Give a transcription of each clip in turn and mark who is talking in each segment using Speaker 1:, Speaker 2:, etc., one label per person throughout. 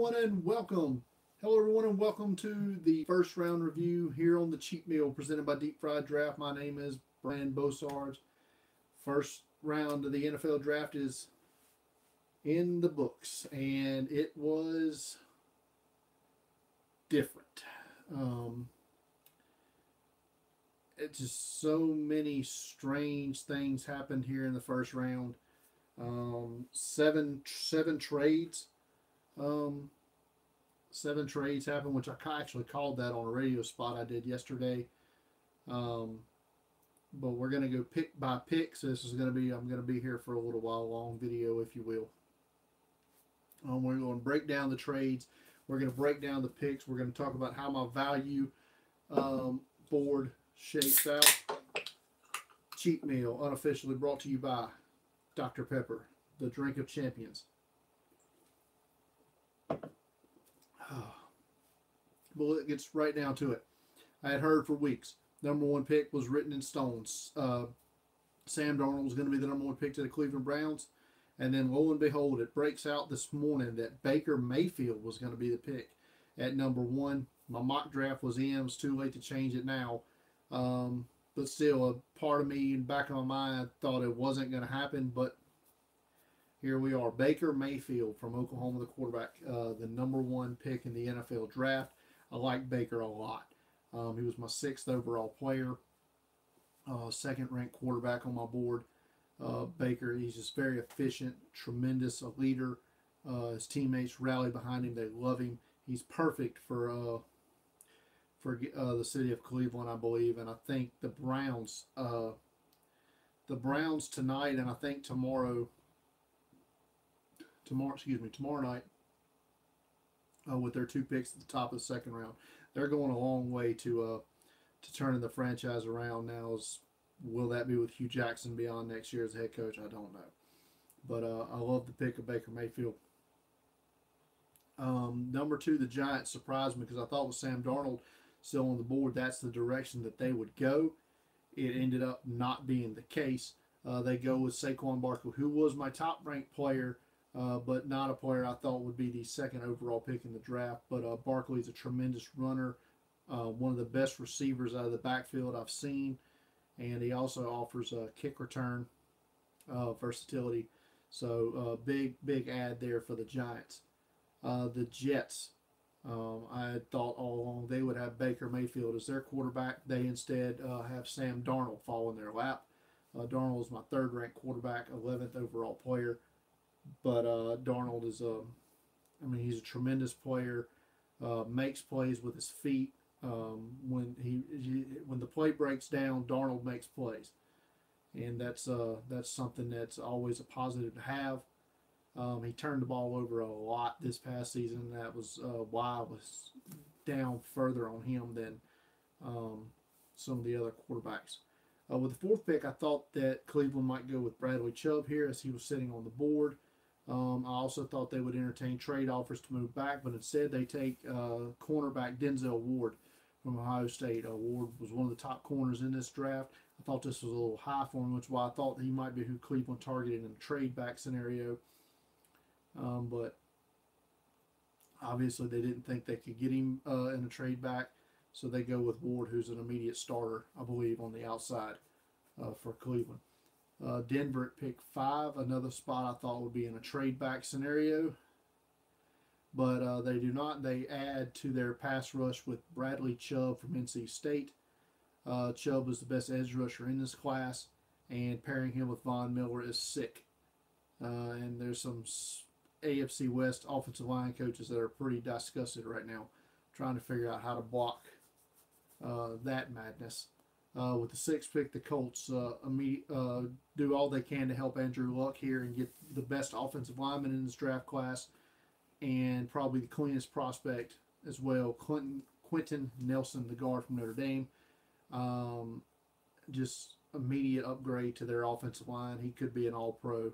Speaker 1: everyone and welcome. Hello everyone and welcome to the first round review here on the Cheat Meal presented by Deep Fried Draft. My name is Brian Bosarge. First round of the NFL draft is in the books and it was different. It's just so many strange things happened here in the first round. Seven trades. Um, Seven trades happened, which I actually called that on a radio spot I did yesterday. Um, but we're gonna go pick by pick. So this is gonna be I'm gonna be here for a little while, long video, if you will. We're going to break down the trades. We're going to break down the picks. We're going to talk about how my value board shapes out. Cheat Meal, unofficially brought to you by Dr. Pepper, the drink of champions. Well, it gets right down to it. I had heard for weeks. Number one pick was written in stones. Sam Darnold was going to be the number one pick to the Cleveland Browns. And then lo and behold, it breaks out this morning that Baker Mayfield was going to be the pick at number one. My mock draft was in. It was too late to change it now. But still, a part of me in the back of my mind thought it wasn't going to happen. But here we are. Baker Mayfield from Oklahoma, the quarterback, the number one pick in the NFL draft. I like Baker a lot. He was my sixth overall player, second ranked quarterback on my board. Baker, he's just very efficient, tremendous, a leader. His teammates rally behind him; they love him. He's perfect for the city of Cleveland, I believe, and I think the Browns tonight, and I think tomorrow night, with their two picks at the top of the second round, they're going a long way to turning the franchise around. Now, will that be with Hugh Jackson beyond next year as head coach? I don't know. But I love the pick of Baker Mayfield. Number two, the Giants surprised me because I thought with Sam Darnold still on the board, that's the direction that they would go. It ended up not being the case. They go with Saquon Barkley, who was my top-ranked player, but not a player I thought would be the second overall pick in the draft. But Barkley's a tremendous runner, one of the best receivers out of the backfield I've seen. And he also offers a kick return versatility. So big ad there for the Giants. The Jets, I had thought all along they would have Baker Mayfield as their quarterback. They instead have Sam Darnold fall in their lap. Darnold is my third-ranked quarterback, 11th overall player. But Darnold is he's a tremendous player, makes plays with his feet. When the play breaks down, Darnold makes plays, and that's something that's always a positive to have. He turned the ball over a lot this past season. That was why I was down further on him than some of the other quarterbacks. With the fourth pick, I thought that Cleveland might go with Bradley Chubb here as he was sitting on the board. I also thought they would entertain trade offers to move back, but instead they take cornerback Denzel Ward from Ohio State. Ward was one of the top corners in this draft. I thought this was a little high for him, which is why I thought he might be who Cleveland targeted in a trade back scenario. But obviously they didn't think they could get him in a trade back, so they go with Ward, who's an immediate starter, I believe, on the outside for Cleveland. Denver at pick 5, another spot I thought would be in a trade back scenario. But they do not. They add to their pass rush with Bradley Chubb from NC State. Chubb is the best edge rusher in this class, and pairing him with Von Miller is sick. And there's some AFC West offensive line coaches that are pretty disgusted right now, trying to figure out how to block that madness. With the sixth pick, the Colts do all they can to help Andrew Luck here and get the best offensive lineman in this draft class, and probably the cleanest prospect as well, Quentin Nelson, the guard from Notre Dame. Just immediate upgrade to their offensive line. He could be an all-pro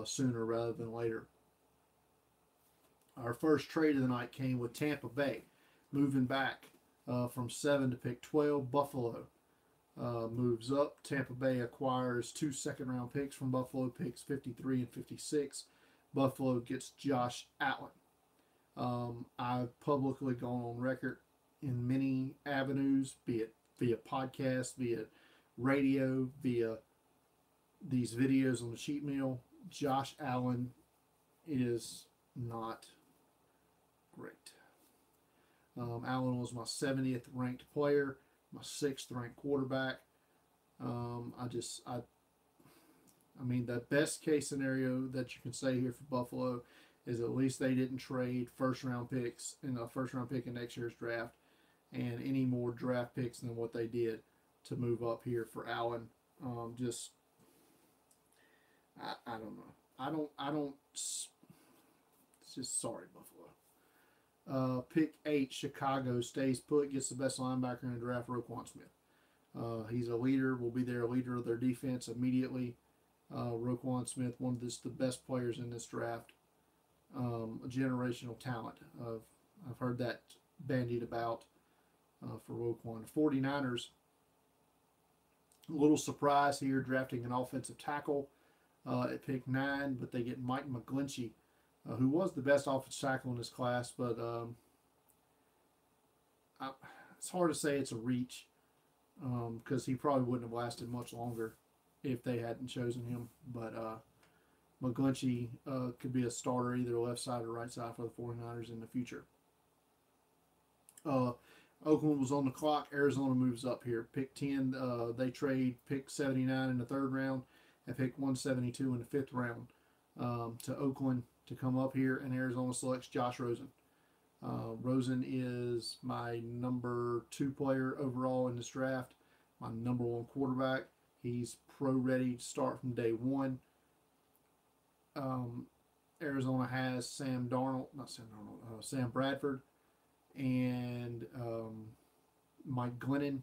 Speaker 1: sooner rather than later. Our first trade of the night came with Tampa Bay, moving back from 7 to pick 12. Buffalo moves up. Tampa Bay acquires 2 second-round picks from Buffalo, picks 53 and 56. Buffalo gets Josh Allen. I've publicly gone on record in many avenues, be it via podcast, via radio, via these videos on the sheet meal. Josh Allen is not great. Allen was my 70th ranked player, my 6th ranked quarterback. I mean, the best case scenario that you can say here for Buffalo is at least they didn't trade first round picks in a first round pick in next year's draft and any more draft picks than what they did to move up here for Allen. I don't know. I don't. It's just sorry, Buffalo. Pick 8, Chicago stays put, gets the best linebacker in the draft, Roquan Smith. He's a leader, will be their leader of their defense immediately. Roquan Smith, one of the best players in this draft. A generational talent. I've heard that bandied about for Roquan. 49ers, a little surprise here, drafting an offensive tackle at pick 9, but they get Mike McGlinchey, who was the best offensive tackle in this class, but it's hard to say it's a reach because he probably wouldn't have lasted much longer if they hadn't chosen him. But McGlinchey could be a starter either left side or right side for the 49ers in the future. Oakland was on the clock. Arizona moves up here. Pick 10, they trade pick 79 in the 3rd round and pick 172 in the 5th round to Oakland to come up here, and Arizona selects Josh Rosen. Rosen is my number 2 player overall in this draft, my number 1 quarterback. He's pro ready to start from day 1. Arizona has Sam Bradford, and Mike Glennon.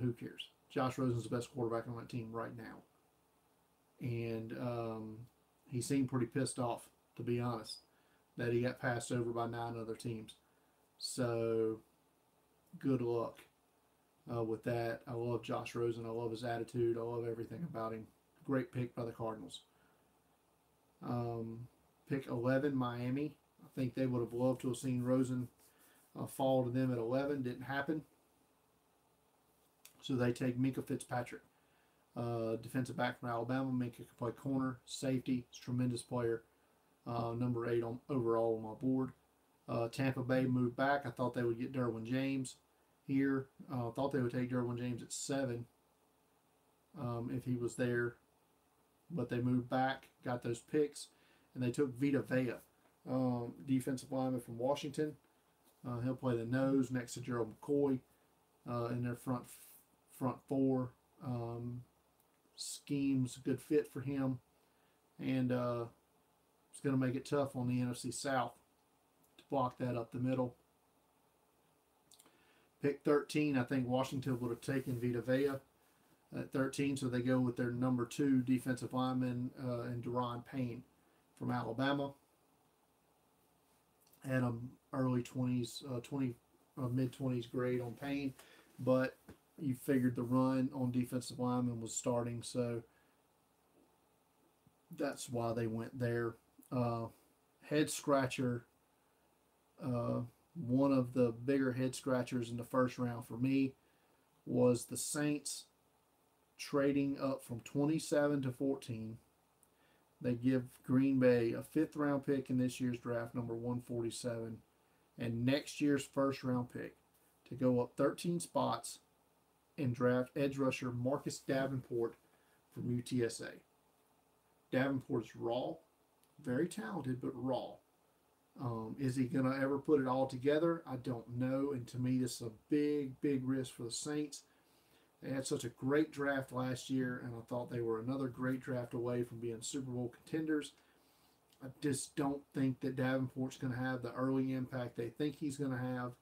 Speaker 1: Who cares? Josh Rosen's the best quarterback on that team right now. And he seemed pretty pissed off, to be honest, that he got passed over by 9 other teams. So, good luck with that. I love Josh Rosen. I love his attitude. I love everything about him. Great pick by the Cardinals. Pick 11, Miami. I think they would have loved to have seen Rosen fall to them at 11. Didn't happen. So they take Minka Fitzpatrick, defensive back from Alabama. Minka can play corner, safety. He's a tremendous player. Number 8 overall on my board. Tampa Bay moved back. I thought they would get Derwin James here. Thought they would take Derwin James at 7 if he was there. But they moved back, got those picks, and they took Vita Vea, defensive lineman from Washington. He'll play the nose next to Gerald McCoy in their front 4. Scheme's a good fit for him, and it's going to make it tough on the NFC South to block that up the middle. Pick 13, I think Washington would have taken Vita Vea at 13, so they go with their number 2 defensive lineman and Deron Payne from Alabama. Had a early 20s, mid-20s grade on Payne, but you figured the run on defensive lineman was starting, so that's why they went there. Head scratcher, one of the bigger head scratchers in the 1st round for me was the Saints trading up from 27 to 14. They give Green Bay a 5th round pick in this year's draft, number 147, and next year's 1st round pick to go up 13 spots and draft edge rusher Marcus Davenport from UTSA. Davenport is raw, very talented, but raw. Is he going to ever put it all together? I don't know, and to me this is a big, big risk for the Saints. They had such a great draft last year, and I thought they were another great draft away from being Super Bowl contenders. I just don't think that Davenport's going to have the early impact they think he's going to have.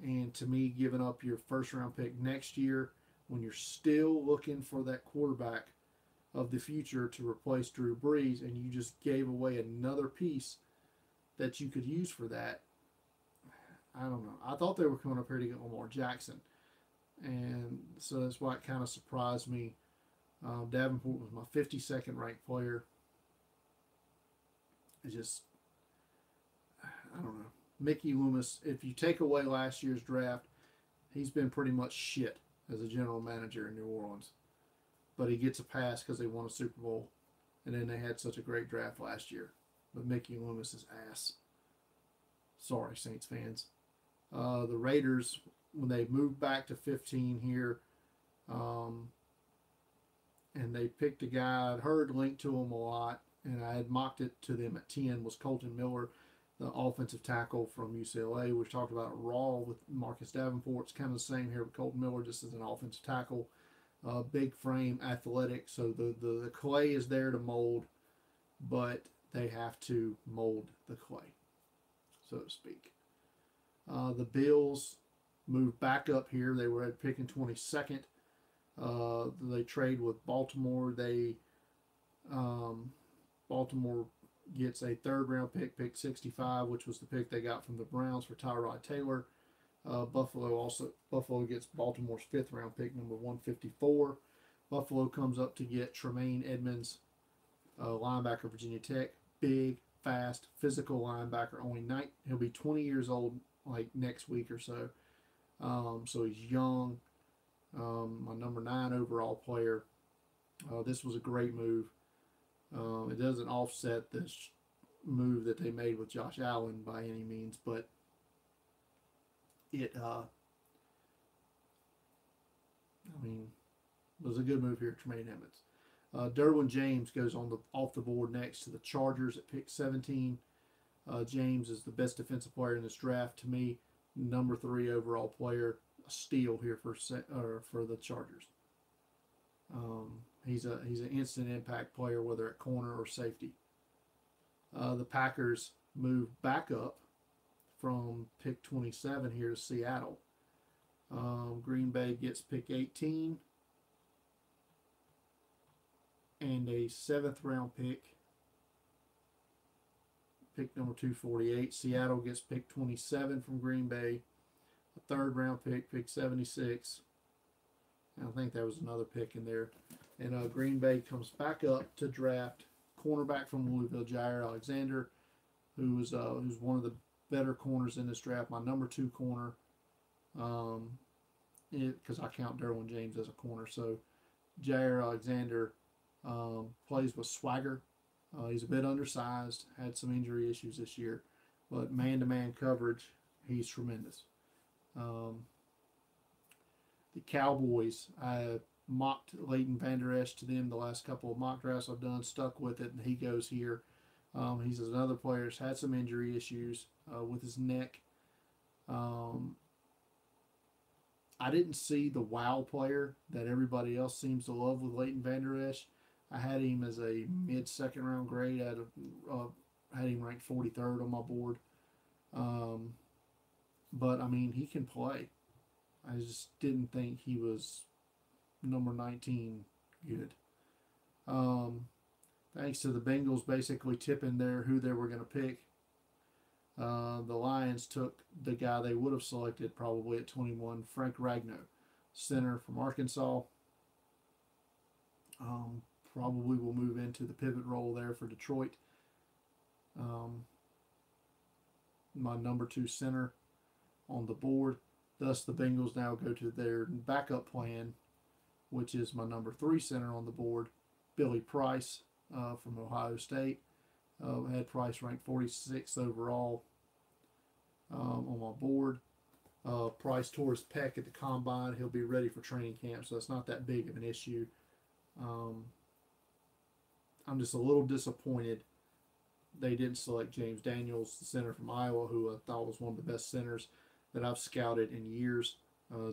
Speaker 1: And to me, giving up your 1st round pick next year when you're still looking for that quarterback of the future to replace Drew Brees, and you just gave away another piece that you could use for that, I don't know. I thought they were coming up here to get Lamar Jackson. And so that's why it kind of surprised me. Davenport was my 52nd ranked player. I don't know. Mickey Loomis, if you take away last year's draft, he's been pretty much shit as a general manager in New Orleans. But he gets a pass because they won a Super Bowl, and then they had such a great draft last year. But Mickey Loomis is ass. Sorry, Saints fans. The Raiders, when they moved back to 15 here, um, and they picked a guy, I'd heard linked to him a lot, and I had mocked it to them at 10, was Colton Miller, the offensive tackle from UCLA. We've talked about Raw with Marcus Davenport. It's kind of the same here with Colton Miller, just as an offensive tackle. Big frame, athletic. So the clay is there to mold, but they have to mold the clay, so to speak. The Bills moved back up here. They were at picking 22nd. They trade with Baltimore. Baltimore gets a third round pick 65, which was the pick they got from the Browns for Tyrod Taylor. Buffalo gets Baltimore's fifth round pick, number 154. Buffalo comes up to get Tremaine Edmonds, linebacker, Virginia Tech. Big, fast, physical linebacker. He'll be 20 years old like next week or so. So he's young. My number 9 overall player. This was a great move. It doesn't offset this move that they made with Josh Allen by any means, but it was a good move here, Tremaine Edmonds. Derwin James goes off the board next to the Chargers at pick 17. James is the best defensive player in this draft to me. Number 3 overall player, a steal here for the Chargers. He's an instant impact player, whether at corner or safety. The Packers move back up from pick 27 here to Seattle. Green Bay gets pick 18 and a 7th round pick number 248. Seattle gets pick 27 from Green Bay, a 3rd round pick 76. I think there was another pick in there. And Green Bay comes back up to draft cornerback from Louisville, Jair Alexander, who's one of the better corners in this draft. My number 2 corner, because I count Derwin James as a corner. So Jair Alexander plays with swagger. He's a bit undersized, had some injury issues this year, but man-to-man coverage, he's tremendous. The Cowboys, I mocked Leighton Vander Esch to them the last couple of mock drafts I've done, stuck with it, and he goes here. He's another player who's had some injury issues with his neck. I didn't see the wow player that everybody else seems to love with Leighton Vander Esch. I had him as a mid-second round grade. I had him ranked 43rd on my board. But, I mean, he can play. I just didn't think he was number 19 good. Thanks to the Bengals basically tipping who they were going to pick. The Lions took the guy they would have selected probably at 21, Frank Ragnow, center from Arkansas. Probably will move into the pivot role there for Detroit. My number 2 center on the board. Thus, the Bengals now go to their backup plan, which is my number 3 center on the board, Billy Price from Ohio State. Had Price ranked 46th overall on my board. Price tore his pec at the combine. He'll be ready for training camp, so it's not that big of an issue. I'm just a little disappointed they didn't select James Daniels, the center from Iowa, who I thought was one of the best centers that I've scouted in years.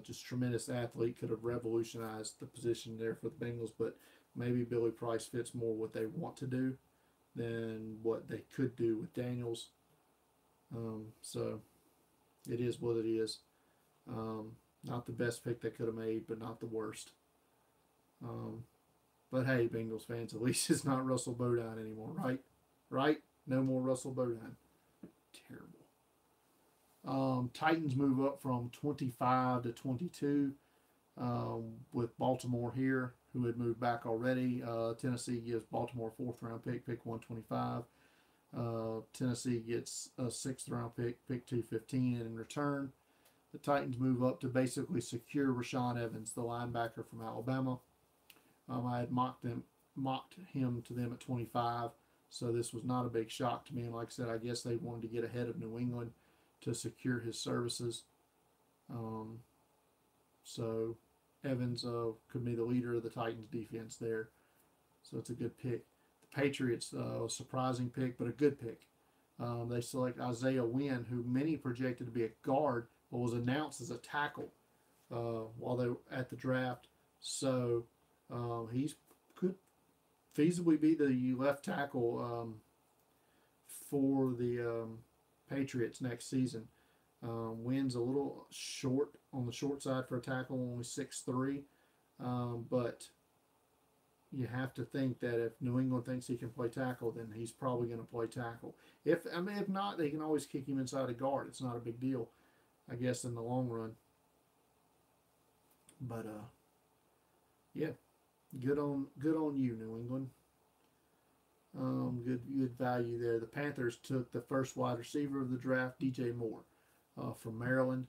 Speaker 1: Just tremendous athlete, could have revolutionized the position there for the Bengals, but maybe Billy Price fits more what they want to do than what they could do with Daniels. So it is what it is. Not the best pick they could have made, but not the worst. But hey, Bengals fans, at least it's not Russell Bodine anymore, right? Right? No more Russell Bodine. Terrible. Titans move up from 25 to 22 with Baltimore here, who had moved back already. Tennessee gives Baltimore 4th round pick 125. Tennessee gets a 6th-round pick 215, and in return, the Titans move up to basically secure Rashaan Evans, the linebacker from Alabama. I had mocked him to them at 25, so this was not a big shock to me. And like I said, I guess they wanted to get ahead of New England to secure his services. So Evans could be the leader of the Titans defense there. So it's a good pick. The Patriots, a surprising pick, but a good pick. They select Isaiah Wynn, who many projected to be a guard, but was announced as a tackle while they were at the draft. So he could feasibly be the left tackle for the Patriots next season. Wynn's a little short on the short side for a tackle, only 6'3", but you have to think that if New England thinks he can play tackle, then he's probably going to play tackle. If not, they can always kick him inside a guard. It's not a big deal, I guess, in the long run. But yeah, good on you, New England. Good value there. The Panthers took the first wide receiver of the draft, DJ Moore, from Maryland.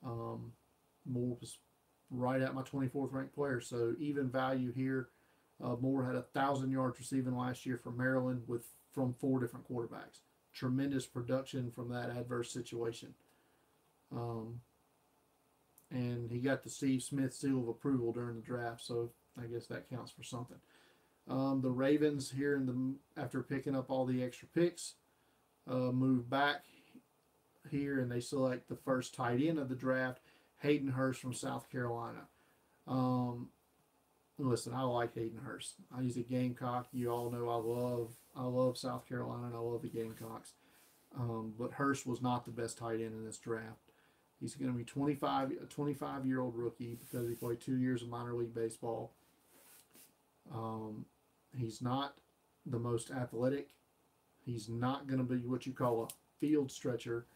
Speaker 1: Moore was right at my 24th ranked player, so even value here. Moore had 1,000 yards receiving last year for Maryland from 4 different quarterbacks. Tremendous production from that adverse situation. And he got the Steve Smith seal of approval during the draft, so I guess that counts for something. The Ravens here after picking up all the extra picks, move back here and they select the first tight end of the draft, Hayden Hurst from South Carolina. Listen, I like Hayden Hurst. He's a Gamecock. You all know I love South Carolina and I love the Gamecocks. But Hurst was not the best tight end in this draft. He's going to be a 25-year-old rookie because he played 2 years of minor league baseball. He's not the most athletic. He's not going to be what you call a field stretcher.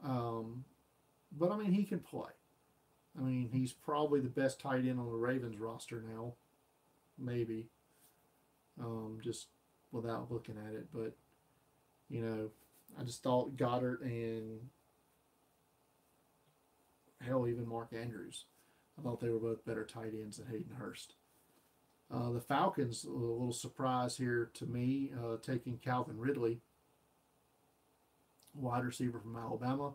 Speaker 1: But, I mean, he can play. I mean, he's probably the best tight end on the Ravens roster now. Maybe. Just without looking at it. But, you know, I just thought Goddard and, hell, even Mark Andrews. I thought they were both better tight ends than Hayden Hurst. The Falcons, a little surprise here to me, taking Calvin Ridley, wide receiver from Alabama.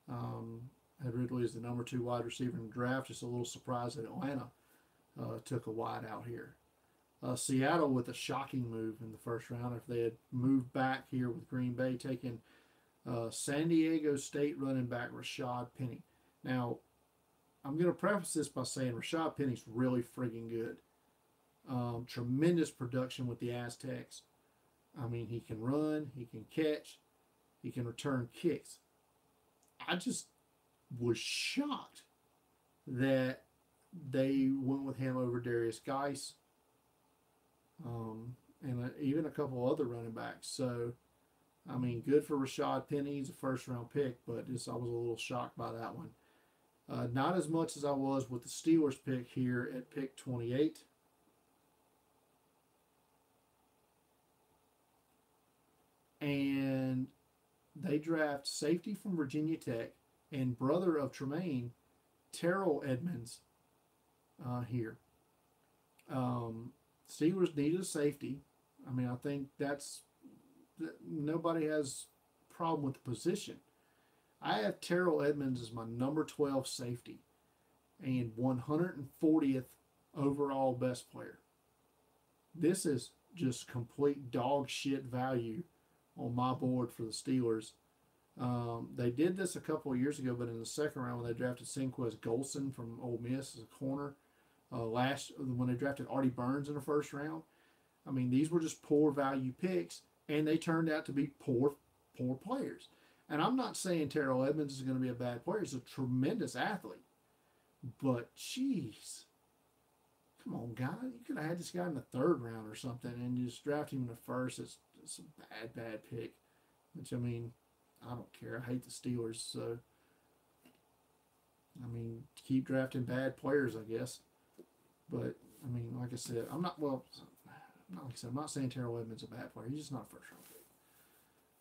Speaker 1: Had Ridley as the number 2 wide receiver in the draft. Just a little surprise that Atlanta took a wide out here. Seattle with a shocking move in the first round. If they had moved back here with Green Bay, taking San Diego State running back Rashad Penny. Now, I'm going to preface this by saying Rashad Penny's really friggin' good. Tremendous production with the Aztecs. I mean, he can run, he can catch, he can return kicks. I just was shocked that they went with him over Darius Geis, and even a couple other running backs. So, I mean, good for Rashad Penny. He's a first-round pick, but I was a little shocked by that one. Not as much as I was with the Steelers pick here at pick 28. And they draft safety from Virginia Tech and brother of Tremaine, Terrell Edmonds, here. Steelers needed a safety. I mean, I think nobody has a problem with the position. I have Terrell Edmonds as my number 12 safety and 140th overall best player. This is just complete dog shit value on my board for the Steelers. They did this a couple of years ago, but in the second round when they drafted Senquez Golson from Ole Miss as a corner, when they drafted Artie Burns in the first round. I mean, these were just poor value picks, and they turned out to be poor players. And I'm not saying Terrell Edmonds is going to be a bad player. He's a tremendous athlete. But, jeez. Come on, guy. You could have had this guy in the third round or something and just draft him in the first. It's a bad pick. Which, I mean, I don't care. I hate the Steelers. So, I mean, keep drafting bad players, I guess. But, I mean, like I said, I'm not saying Terrell Edmonds is a bad player. He's just not a first-round pick.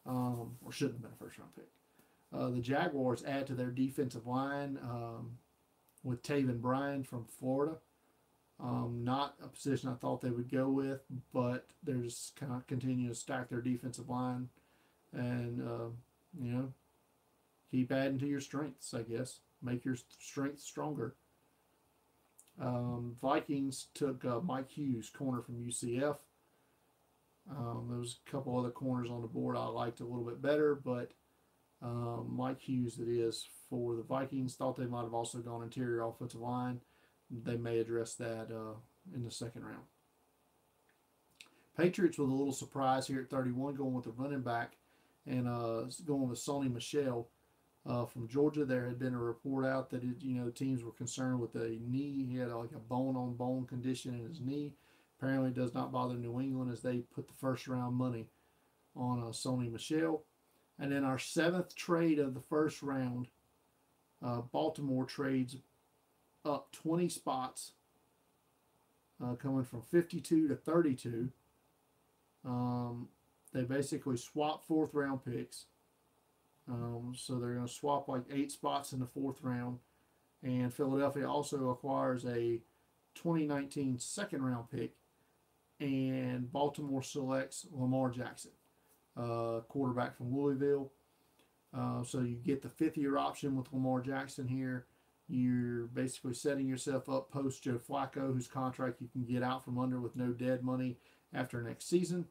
Speaker 1: or shouldn't have been a first round pick. The Jaguars add to their defensive line with Taven Bryan from Florida. Not a position I thought they would go with, but they're just kind of continuing to stack their defensive line and, keep adding to your strengths, I guess. Make your strengths stronger. Vikings took Mike Hughes, corner from UCF. There was a couple other corners on the board I liked a little bit better, but Mike Hughes, it is for the Vikings. Thought they might have also gone interior offensive line. They may address that in the second round. Patriots with a little surprise here at 31, going with the running back and going with Sonny Michel from Georgia. There had been a report out that teams were concerned with a knee. He had like a bone-on-bone condition in his knee. Apparently, it does not bother New England as they put the first round money on Sonny Michel. And then our 7th trade of the first round, Baltimore trades up 20 spots, coming from 52 to 32. They basically swap 4th round picks. So they're going to swap like 8 spots in the 4th round. And Philadelphia also acquires a 2019 second round pick. And Baltimore selects Lamar Jackson, quarterback from Louisville. So you get the 5th-year option with Lamar Jackson here. You're basically setting yourself up post Joe Flacco, whose contract you can get out from under with no dead money after next season.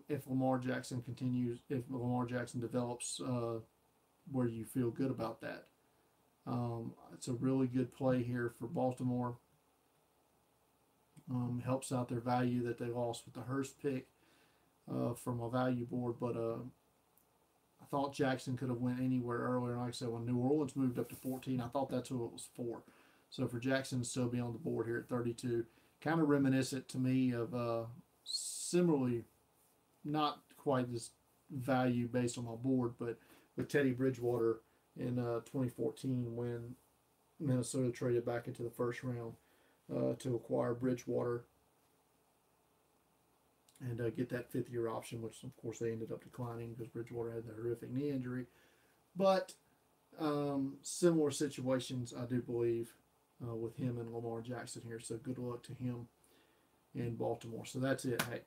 Speaker 1: If Lamar Jackson develops where you feel good about that. It's a really good play here for Baltimore. Helps out their value that they lost with the Hurst pick from a value board, but I thought Jackson could have went anywhere earlier. Like I said, when New Orleans moved up to 14, I thought that's who it was for. So for Jackson to still be on the board here at 32, kind of reminiscent to me of similarly, not quite this value based on my board, but with Teddy Bridgewater in 2014 when Minnesota traded back into the first round to acquire Bridgewater and get that 5th-year option, which of course they ended up declining because Bridgewater had the horrific knee injury. But similar situations, I do believe, with him and Lamar Jackson here. So good luck to him in Baltimore. So that's it. Hey,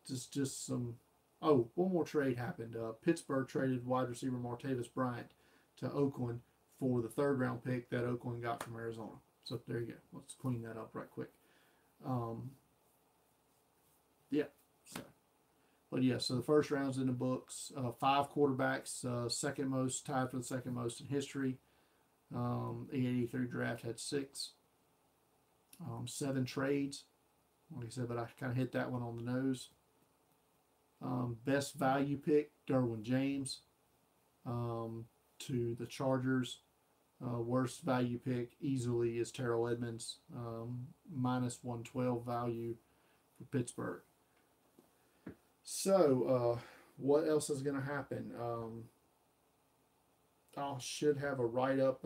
Speaker 1: just some. Oh, one more trade happened. Pittsburgh traded wide receiver Martavis Bryant to Oakland for the 3rd round pick that Oakland got from Arizona. So there you go. Let's clean that up right quick. Yeah. So the first round's in the books. 5 quarterbacks, second most, tied for the second most in history. The 83 draft had 6. 7 trades. Like I said, but I kind of hit that one on the nose. Best value pick, Derwin James to the Chargers. Worst value pick easily is Terrell Edmonds, minus 112 value for Pittsburgh. So, what else is going to happen? I should have a write-up,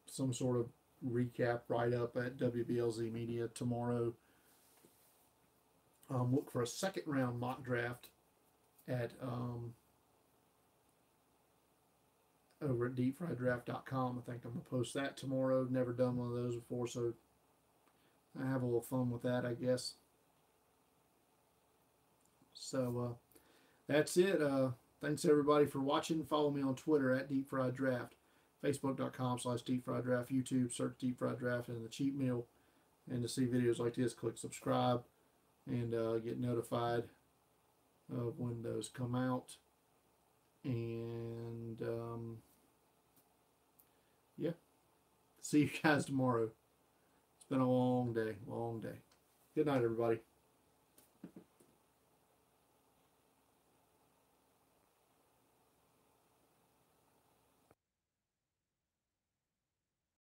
Speaker 1: some sort of recap write-up at WBLZ Media tomorrow. Look for a second-round mock draft at over at deepfrieddraft.com. I think I'm going to post that tomorrow. Never done one of those before, so I have a little fun with that, I guess. So that's it. Thanks everybody for watching. Follow me on Twitter at deepfrieddraft, facebook.com/deepfrieddraft, YouTube, search Deep Fried Draft and the Cheat Meal. And to see videos like this, click subscribe and get notified of when those come out. And yeah, see you guys tomorrow. It's been a long day, long day. Good night, everybody.